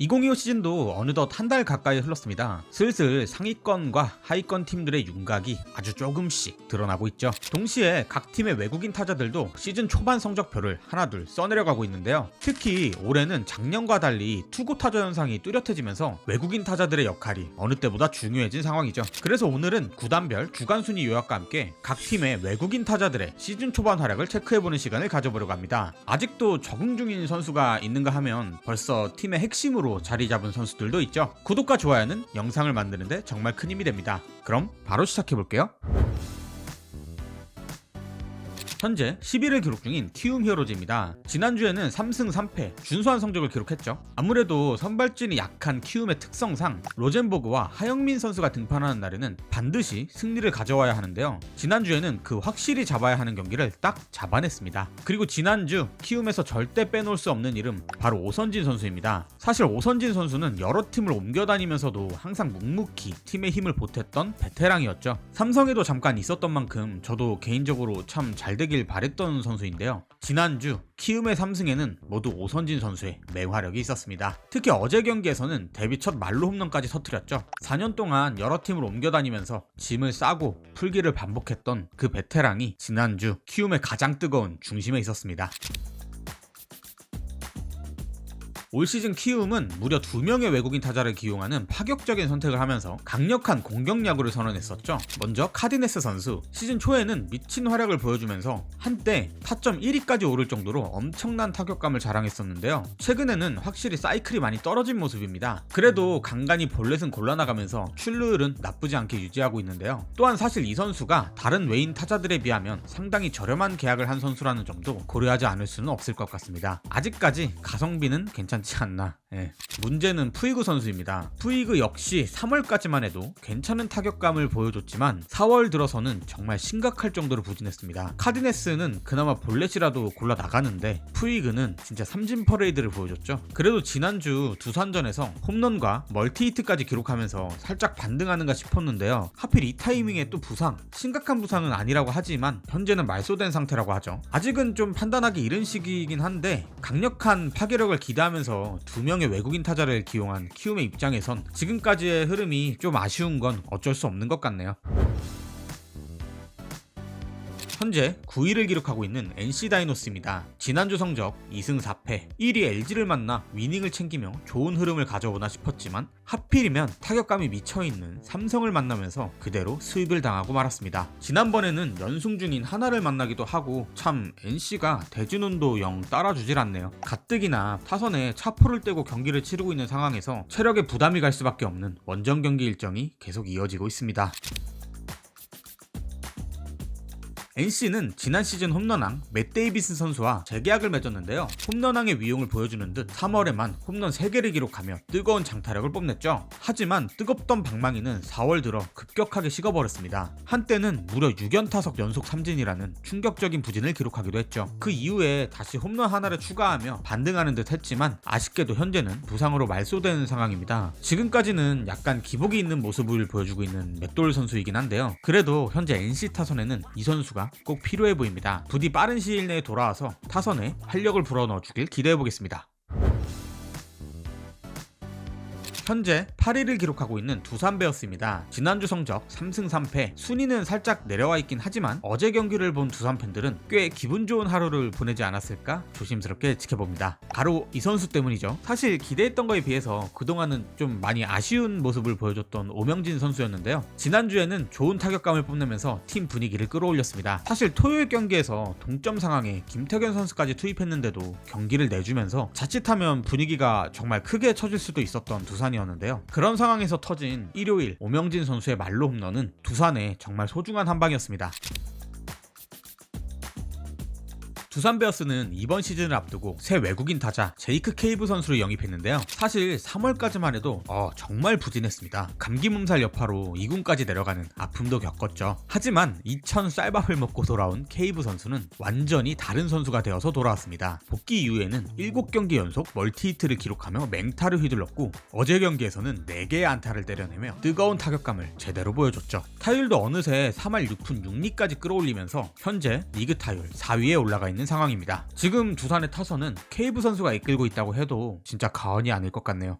2025 시즌도 어느덧 한 달 가까이 흘렀습니다. 슬슬 상위권과 하위권 팀들의 윤곽이 아주 조금씩 드러나고 있죠. 동시에 각 팀의 외국인 타자들도 시즌 초반 성적표를 하나둘 써내려가고 있는데요. 특히 올해는 작년과 달리 투구 타자 현상이 뚜렷해지면서 외국인 타자들의 역할이 어느 때보다 중요해진 상황이죠. 그래서 오늘은 구단별 주간 순위 요약과 함께 각 팀의 외국인 타자들의 시즌 초반 활약을 체크해보는 시간을 가져보려고 합니다. 아직도 적응 중인 선수가 있는가 하면 벌써 팀의 핵심으로 자리 잡은 선수들도 있죠. 구독과 좋아요는 영상을 만드는데 정말 큰 힘이 됩니다. 그럼 바로 시작해볼게요. 현재 10위를 기록 중인 키움 히어로즈입니다. 지난주에는 3승 3패 준수한 성적을 기록했죠. 아무래도 선발진이 약한 키움의 특성상 로젠버그와 하영민 선수가 등판하는 날에는 반드시 승리를 가져와야 하는데요. 지난주에는 그 확실히 잡아야 하는 경기를 딱 잡아냈습니다. 그리고 지난주 키움에서 절대 빼놓을 수 없는 이름 바로 오선진 선수입니다. 사실 오선진 선수는 여러 팀을 옮겨다니면서도 항상 묵묵히 팀의 힘을 보탰던 베테랑이었죠. 삼성에도 잠깐 있었던 만큼 저도 개인적으로 참 잘되길 바랬던 선수인데요. 지난주 키움의 3승에는 모두 오선진 선수의 맹활약이 있었습니다. 특히 어제 경기에서는 데뷔 첫 말로 홈런까지 터뜨렸죠. 4년 동안 여러 팀을 옮겨다니면서 짐을 싸고 풀기를 반복했던 그 베테랑이 지난주 키움의 가장 뜨거운 중심에 있었습니다. 올 시즌 키움은 무려 2명의 외국인 타자를 기용하는 파격적인 선택을 하면서 강력한 공격 야구를 선언했었죠. 먼저 카디네스 선수, 시즌 초에는 미친 활약을 보여주면서 한때 타점 1위까지 오를 정도로 엄청난 타격감을 자랑했었는데요. 최근에는 확실히 사이클이 많이 떨어진 모습입니다. 그래도 간간히 볼넷은 골라나가면서 출루율은 나쁘지 않게 유지하고 있는데요. 또한 사실 이 선수가 다른 외인 타자들에 비하면 상당히 저렴한 계약을 한 선수라는 점도 고려하지 않을 수는 없을 것 같습니다. 아직까지 가성비는 괜찮지 않나. 문제는 푸이그 선수입니다. 푸이그 역시 3월까지만 해도 괜찮은 타격감을 보여줬지만 4월 들어서는 정말 심각할 정도로 부진했습니다. 카디네스는 그나마 볼넷이라도 골라 나가는데 푸이그는 진짜 삼진 퍼레이드를 보여줬죠. 그래도 지난주 두산전에서 홈런과 멀티히트까지 기록하면서 살짝 반등하는가 싶었는데요. 하필 이 타이밍에 또 부상, 심각한 부상은 아니라고 하지만 현재는 말소된 상태라고 하죠. 아직은 좀 판단하기 이른 시기이긴 한데 강력한 파괴력을 기대하면서 2명의 외국인 타자를 기용한 키움의 입장에선 지금까지의 흐름이 좀 아쉬운 건 어쩔 수 없는 것 같네요. 현재 9위를 기록하고 있는 NC 다이노스입니다. 지난주 성적 2승 4패, 1위 LG를 만나 위닝을 챙기며 좋은 흐름을 가져오나 싶었지만 하필이면 타격감이 미쳐있는 삼성을 만나면서 그대로 수입을 당하고 말았습니다. 지난번에는 연승 중인 하나를 만나기도 하고 참 NC가 대준운도 영 따라주질 않네요. 가뜩이나 타선에 차포를 떼고 경기를 치르고 있는 상황에서 체력에 부담이 갈 수밖에 없는 원정 경기 일정이 계속 이어지고 있습니다. NC는 지난 시즌 홈런왕 맷 데이비스 선수와 재계약을 맺었는데요. 홈런왕의 위용을 보여주는 듯 3월에만 홈런 3개를 기록하며 뜨거운 장타력을 뽐냈죠. 하지만 뜨겁던 방망이는 4월 들어 급격하게 식어버렸습니다. 한때는 무려 6연타석 연속 삼진이라는 충격적인 부진을 기록하기도 했죠. 그 이후에 다시 홈런 하나를 추가하며 반등하는 듯 했지만 아쉽게도 현재는 부상으로 말소되는 상황입니다. 지금까지는 약간 기복이 있는 모습을 보여주고 있는 맥돌 선수이긴 한데요. 그래도 현재 NC 타선에는 이 선수가 꼭 필요해 보입니다. 부디 빠른 시일 내에 돌아와서 타선에 활력을 불어넣어 주길 기대해 보겠습니다. 현재 8위를 기록하고 있는 두산 베어스입니다. 지난주 성적 3승 3패, 순위는 살짝 내려와 있긴 하지만 어제 경기를 본 두산 팬들은 꽤 기분 좋은 하루를 보내지 않았을까 조심스럽게 지켜봅니다. 바로 이 선수 때문이죠. 사실 기대했던 거에 비해서 그동안은 좀 많이 아쉬운 모습을 보여줬던 오명진 선수였는데요. 지난주에는 좋은 타격감을 뽐내면서 팀 분위기를 끌어올렸습니다. 사실 토요일 경기에서 동점 상황에 김태균 선수까지 투입했는데도 경기를 내주면서 자칫하면 분위기가 정말 크게 처질 수도 있었던 두산 이었는데요. 그런 상황에서 터진 일요일 오명진 선수의 말로 홈런은 두산의 정말 소중한 한 방이었습니다. 두산 베어스는 이번 시즌을 앞두고 새 외국인 타자 제이크 케이브 선수를 영입했는데요. 사실 3월까지만 해도 정말 부진했습니다. 감기 몸살 여파로 2군까지 내려가는 아픔도 겪었죠. 하지만 2000 쌀밥을 먹고 돌아온 케이브 선수는 완전히 다른 선수가 되어서 돌아왔습니다. 복귀 이후에는 7경기 연속 멀티히트를 기록하며 맹타를 휘둘렀고 어제 경기에서는 4개의 안타를 때려내며 뜨거운 타격감을 제대로 보여줬죠. 타율도 어느새 3할 6푼 6리까지 끌어올리면서 현재 리그 타율 4위에 올라가 있는 있는 상황입니다. 지금 두산의 타선은 케이브 선수가 이끌고 있다고 해도 진짜 과언이 아닐 것 같네요.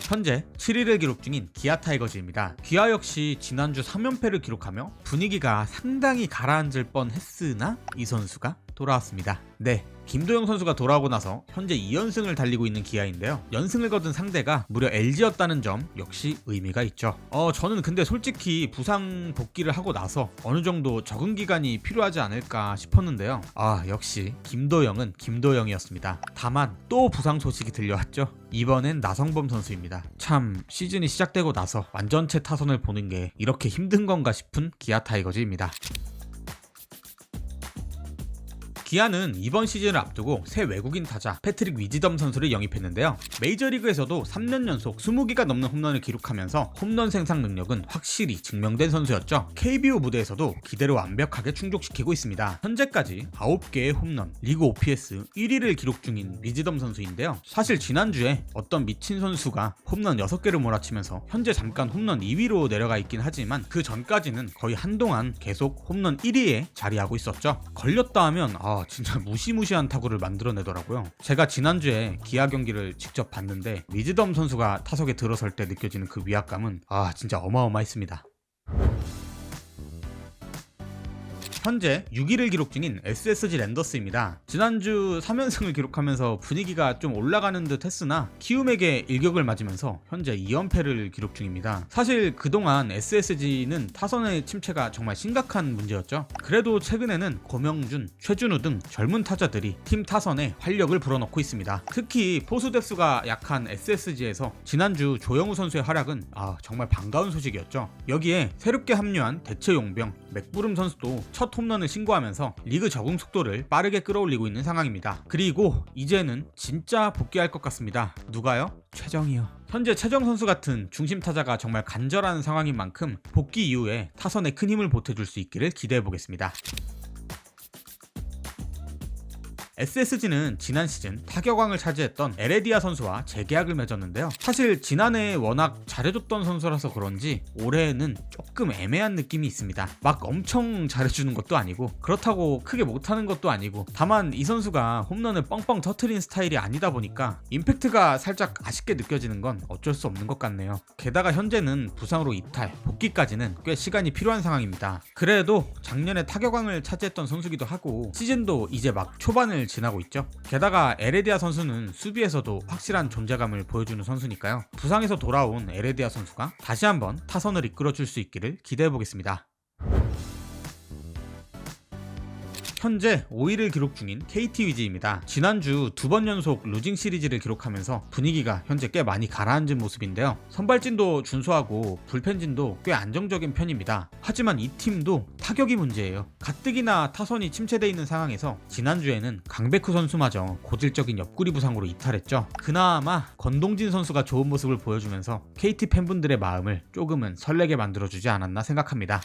현재 7위를 기록 중인 기아 타이거즈입니다. 기아 역시 지난주 3연패를 기록하며 분위기가 상당히 가라앉을 뻔했으나 이 선수가 돌아왔습니다. 네, 김도영 선수가 돌아오고 나서 현재 2연승을 달리고 있는 기아인데요. 연승을 거둔 상대가 무려 LG였다는 점 역시 의미가 있죠. 저는 근데 솔직히 부상 복귀를 하고 나서 어느 정도 적응 기간이 필요하지 않을까 싶었는데요. 역시 김도영은 김도영이었습니다. 다만 또 부상 소식이 들려왔죠. 이번엔 나성범 선수입니다. 참 시즌이 시작되고 나서 완전체 타선을 보는 게 이렇게 힘든 건가 싶은 기아 타이거즈입니다. 기아는 이번 시즌을 앞두고 새 외국인 타자 패트릭 위즈덤 선수를 영입했는데요. 메이저리그에서도 3년 연속 20개가 넘는 홈런을 기록하면서 홈런 생산 능력은 확실히 증명된 선수였죠. KBO 무대에서도 기대를 완벽하게 충족시키고 있습니다. 현재까지 9개의 홈런, 리그 OPS 1위를 기록 중인 위즈덤 선수인데요. 사실 지난주에 어떤 미친 선수가 홈런 6개를 몰아치면서 현재 잠깐 홈런 2위로 내려가 있긴 하지만 그 전까지는 거의 한동안 계속 홈런 1위에 자리하고 있었죠. 걸렸다 하면 진짜 무시무시한 타구를 만들어내더라고요. 제가 지난주에 기아 경기를 직접 봤는데 위즈덤 선수가 타석에 들어설 때 느껴지는 그 위압감은 진짜 어마어마했습니다. 현재 6위를 기록 중인 SSG 랜더스입니다. 지난주 3연승을 기록하면서 분위기가 좀 올라가는 듯 했으나 키움에게 일격을 맞으면서 현재 2연패를 기록 중입니다. 사실 그동안 SSG는 타선의 침체가 정말 심각한 문제였죠. 그래도 최근에는 고명준, 최준우 등 젊은 타자들이 팀 타선에 활력을 불어넣고 있습니다. 특히 포수 대수가 약한 SSG에서 지난주 조영우 선수의 활약은 정말 반가운 소식이었죠. 여기에 새롭게 합류한 대체 용병 맥부름 선수도 첫 홈런을 신고하면서 리그 적응 속도를 빠르게 끌어올리고 있는 상황입니다. 그리고 이제는 진짜 복귀할 것 같습니다. 누가요? 최정이요. 현재 최정 선수 같은 중심 타자가 정말 간절한 상황인 만큼 복귀 이후에 타선에 큰 힘을 보태줄 수 있기를 기대해 보겠습니다. SSG는 지난 시즌 타격왕을 차지했던 에레디아 선수와 재계약을 맺었는데요. 사실 지난해에 워낙 잘해줬던 선수라서 그런지 올해는 조금 애매한 느낌이 있습니다. 막 엄청 잘해주는 것도 아니고 그렇다고 크게 못하는 것도 아니고 다만 이 선수가 홈런을 뻥뻥 터트린 스타일이 아니다 보니까 임팩트가 살짝 아쉽게 느껴지는 건 어쩔 수 없는 것 같네요. 게다가 현재는 부상으로 이탈, 복귀까지는 꽤 시간이 필요한 상황입니다. 그래도 작년에 타격왕을 차지했던 선수기도 하고 시즌도 이제 막 초반을 지나고 있죠. 게다가 에레디아 선수는 수비에서도 확실한 존재감을 보여주는 선수니까요. 부상에서 돌아온 에레디아 선수가 다시 한번 타선을 이끌어줄 수 있기를 기대해보겠습니다. 현재 5위를 기록 중인 KT 위즈입니다. 지난주 2번 연속 루징 시리즈를 기록하면서 분위기가 현재 꽤 많이 가라앉은 모습인데요. 선발진도 준수하고 불펜진도 꽤 안정적인 편입니다. 하지만 이 팀도 타격이 문제예요. 가뜩이나 타선이 침체되어 있는 상황에서 지난주에는 강백호 선수마저 고질적인 옆구리 부상으로 이탈했죠. 그나마 권동진 선수가 좋은 모습을 보여주면서 KT 팬분들의 마음을 조금은 설레게 만들어주지 않았나 생각합니다.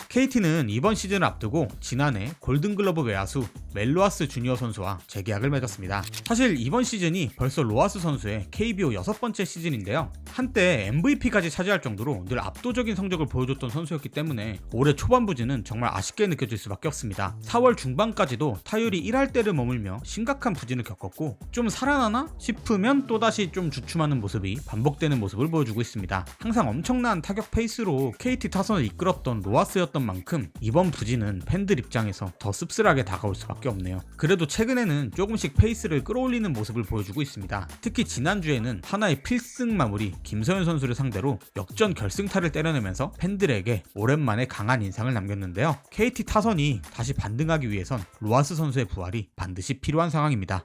KT는 이번 시즌을 앞두고 지난해 골든글러브 외야수 멜로아스 주니어 선수와 재계약을 맺었습니다. 사실 이번 시즌이 벌써 로하스 선수의 KBO 6번째 시즌인데요. 한때 MVP까지 차지할 정도로 늘 압도적인 성적을 보여줬던 선수였기 때문에 올해 초반부진은 정말 아쉽게 느껴질 수밖에 없습니다. 4월 중반까지도 타율이 1할대를 머물며 심각한 부진을 겪었고 좀 살아나나 싶으면 또다시 좀 주춤하는 모습이 반복되는 모습을 보여주고 있습니다. 항상 엄청난 타격 페이스로 KT 타선을 이끌었던 로하스였던 만큼 이번 부진은 팬들 입장에서 더 씁쓸하게 다가올 수밖에 없네요. 그래도 최근에는 조금씩 페이스를 끌어올리는 모습을 보여주고 있습니다. 특히 지난주에는 하나의 필승 마무리 김서현 선수를 상대로 역전 결승타를 때려내면서 팬들에게 오랜만에 강한 인상을 남겼는데요. KT 타선이 다시 반등하기 위해선 로하스 선수의 부활이 반드시 필요한 상황입니다.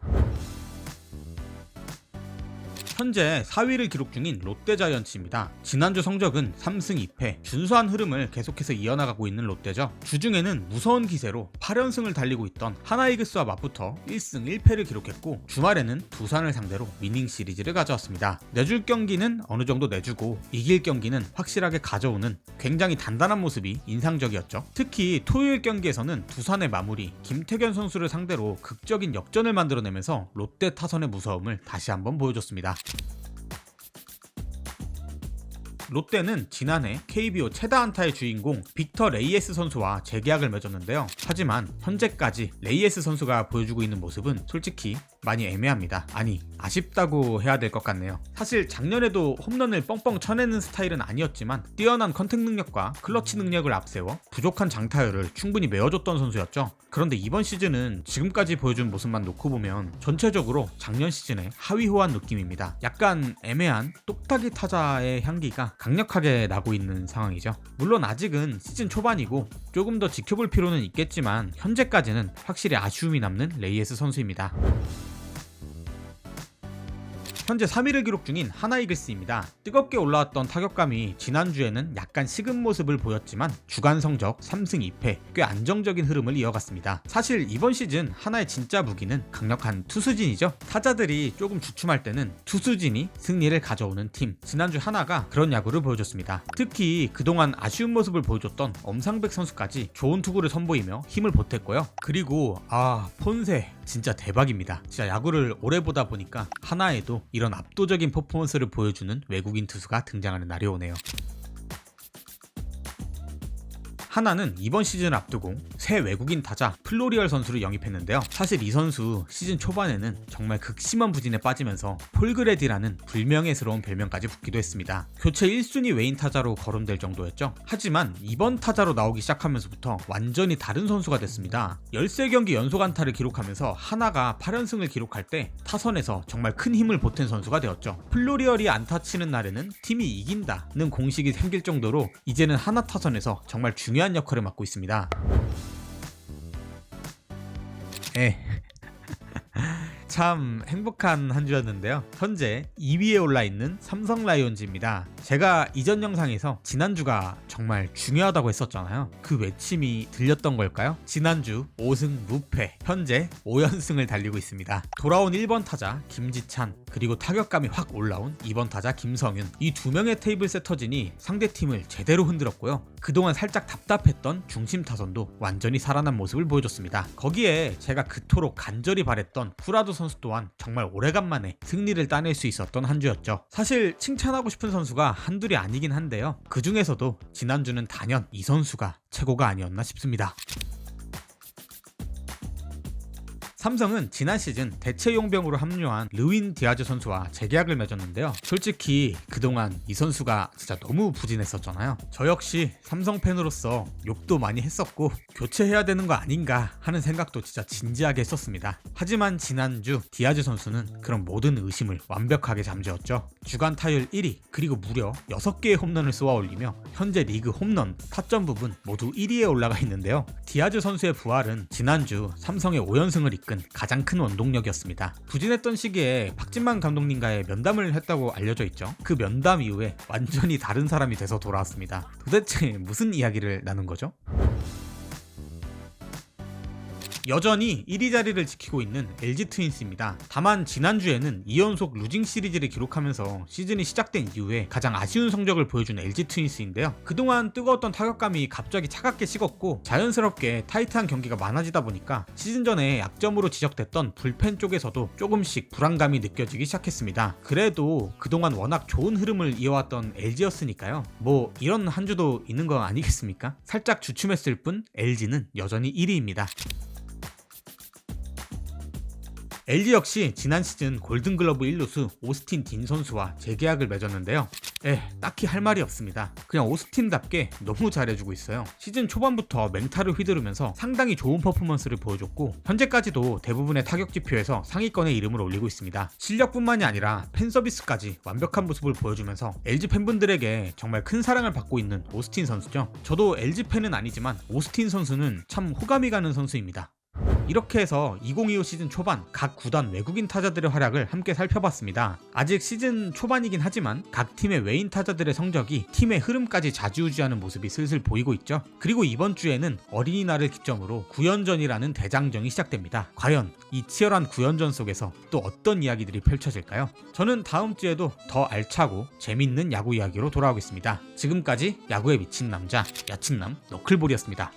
현재 4위를 기록 중인 롯데자이언츠입니다. 지난주 성적은 3승 2패, 준수한 흐름을 계속해서 이어나가고 있는 롯데죠. 주중에는 무서운 기세로 8연승을 달리고 있던 하나이글스와 맞붙어 1승 1패를 기록했고 주말에는 두산을 상대로 위닝 시리즈를 가져왔습니다. 내줄 경기는 어느 정도 내주고 이길 경기는 확실하게 가져오는 굉장히 단단한 모습이 인상적이었죠. 특히 토요일 경기에서는 두산의 마무리 김태견 선수를 상대로 극적인 역전을 만들어내면서 롯데 타선의 무서움을 다시 한번 보여줬습니다. 롯데는 지난해 KBO 최다 안타의 주인공 빅터 레이에스 선수와 재계약을 맺었는데요. 하지만 현재까지 레이에스 선수가 보여주고 있는 모습은 솔직히 많이 애매합니다. 아니, 아쉽다고 해야 될 것 같네요. 사실 작년에도 홈런을 뻥뻥 쳐내는 스타일은 아니었지만 뛰어난 컨택 능력과 클러치 능력을 앞세워 부족한 장타율을 충분히 메워줬던 선수였죠. 그런데 이번 시즌은 지금까지 보여준 모습만 놓고 보면 전체적으로 작년 시즌의 하위 호환 느낌입니다. 약간 애매한 똑딱이 타자의 향기가 강력하게 나고 있는 상황이죠. 물론 아직은 시즌 초반이고 조금 더 지켜볼 필요는 있겠지만 현재까지는 확실히 아쉬움이 남는 레이에스 선수입니다. 현재 3위를 기록 중인 하나이글스입니다. 뜨겁게 올라왔던 타격감이 지난주에는 약간 식은 모습을 보였지만 주간 성적 3승 2패 꽤 안정적인 흐름을 이어갔습니다. 사실 이번 시즌 하나의 진짜 무기는 강력한 투수진이죠. 타자들이 조금 주춤할 때는 투수진이 승리를 가져오는 팀. 지난주 하나가 그런 야구를 보여줬습니다. 특히 그동안 아쉬운 모습을 보여줬던 엄상백 선수까지 좋은 투구를 선보이며 힘을 보탰고요. 그리고 폰세 진짜 대박입니다. 진짜 야구를 오래 보다 보니까 하나에도 이런 압도적인 퍼포먼스를 보여주는 외국인 투수가 등장하는 날이 오네요. 하나는 이번 시즌을 앞두고 새 외국인 타자 플로리얼 선수를 영입했는데요. 사실 이 선수 시즌 초반에는 정말 극심한 부진에 빠지면서 폴그레디라는 불명예스러운 별명까지 붙기도 했습니다. 교체 1순위 외인 타자로 거론될 정도였죠. 하지만 이번 타자로 나오기 시작하면서부터 완전히 다른 선수가 됐습니다. 13경기 연속 안타를 기록하면서 하나가 8연승을 기록할 때 타선에서 정말 큰 힘을 보탠 선수가 되었죠. 플로리얼이 안타 치는 날에는 팀이 이긴다는 공식이 생길 정도로 이제는 하나 타선에서 정말 중요한 역할을 맡고 있습니다. 참 행복한 한 주였는데요. 현재 2위에 올라있는 삼성 라이온즈입니다. 제가 이전 영상에서 지난주가 정말 중요하다고 했었잖아요. 그 외침이 들렸던 걸까요? 지난주 5승 무패, 현재 5연승을 달리고 있습니다. 돌아온 1번 타자 김지찬, 그리고 타격감이 확 올라온 2번 타자 김성윤, 이 두 명의 테이블 세터진이 상대팀을 제대로 흔들었고요. 그동안 살짝 답답했던 중심 타선도 완전히 살아난 모습을 보여줬습니다. 거기에 제가 그토록 간절히 바랬던 프라도 선수 또한 정말 오래간만에 승리를 따낼 수 있었던 한 주였죠. 사실 칭찬하고 싶은 선수가 한둘이 아니긴 한데요. 그 중에서도 지난주는 단연 이 선수가 최고가 아니었나 싶습니다. 삼성은 지난 시즌 대체 용병으로 합류한 르윈 디아즈 선수와 재계약을 맺었는데요. 솔직히 그동안 이 선수가 진짜 너무 부진했었잖아요. 저 역시 삼성 팬으로서 욕도 많이 했었고 교체해야 되는 거 아닌가 하는 생각도 진짜 진지하게 했었습니다. 하지만 지난주 디아즈 선수는 그런 모든 의심을 완벽하게 잠재웠죠. 주간 타율 1위, 그리고 무려 6개의 홈런을 쏘아 올리며 현재 리그 홈런, 타점 부분 모두 1위에 올라가 있는데요. 디아즈 선수의 부활은 지난주 삼성의 5연승을 이끈 가장 큰 원동력이었습니다. 부진했던 시기에 박진만 감독님과의 면담을 했다고 알려져 있죠. 그 면담 이후에 완전히 다른 사람이 돼서 돌아왔습니다. 도대체 무슨 이야기를 나눈 거죠? 여전히 1위 자리를 지키고 있는 LG 트윈스입니다. 다만 지난주에는 2연속 루징 시리즈를 기록하면서 시즌이 시작된 이후에 가장 아쉬운 성적을 보여준 LG 트윈스인데요. 그동안 뜨거웠던 타격감이 갑자기 차갑게 식었고 자연스럽게 타이트한 경기가 많아지다 보니까 시즌 전에 약점으로 지적됐던 불펜 쪽에서도 조금씩 불안감이 느껴지기 시작했습니다. 그래도 그동안 워낙 좋은 흐름을 이어왔던 LG였으니까요. 뭐 이런 한 주도 있는 거 아니겠습니까? 살짝 주춤했을 뿐 LG는 여전히 1위입니다. LG 역시 지난 시즌 골든글러브 1루수 오스틴 딘 선수와 재계약을 맺었는데요. 딱히 할 말이 없습니다. 그냥 오스틴답게 너무 잘해주고 있어요. 시즌 초반부터 맹타를 휘두르면서 상당히 좋은 퍼포먼스를 보여줬고 현재까지도 대부분의 타격 지표에서 상위권에 이름을 올리고 있습니다. 실력뿐만이 아니라 팬서비스까지 완벽한 모습을 보여주면서 LG 팬분들에게 정말 큰 사랑을 받고 있는 오스틴 선수죠. 저도 LG 팬은 아니지만 오스틴 선수는 참 호감이 가는 선수입니다. 이렇게 해서 2025 시즌 초반 각 구단 외국인 타자들의 활약을 함께 살펴봤습니다. 아직 시즌 초반이긴 하지만 각 팀의 외인 타자들의 성적이 팀의 흐름까지 좌지우지하는 모습이 슬슬 보이고 있죠. 그리고 이번 주에는 어린이날을 기점으로 9연전이라는 대장정이 시작됩니다. 과연 이 치열한 9연전 속에서 또 어떤 이야기들이 펼쳐질까요? 저는 다음 주에도 더 알차고 재밌는 야구 이야기로 돌아오겠습니다. 지금까지 야구에 미친 남자 야친남 너클볼이었습니다.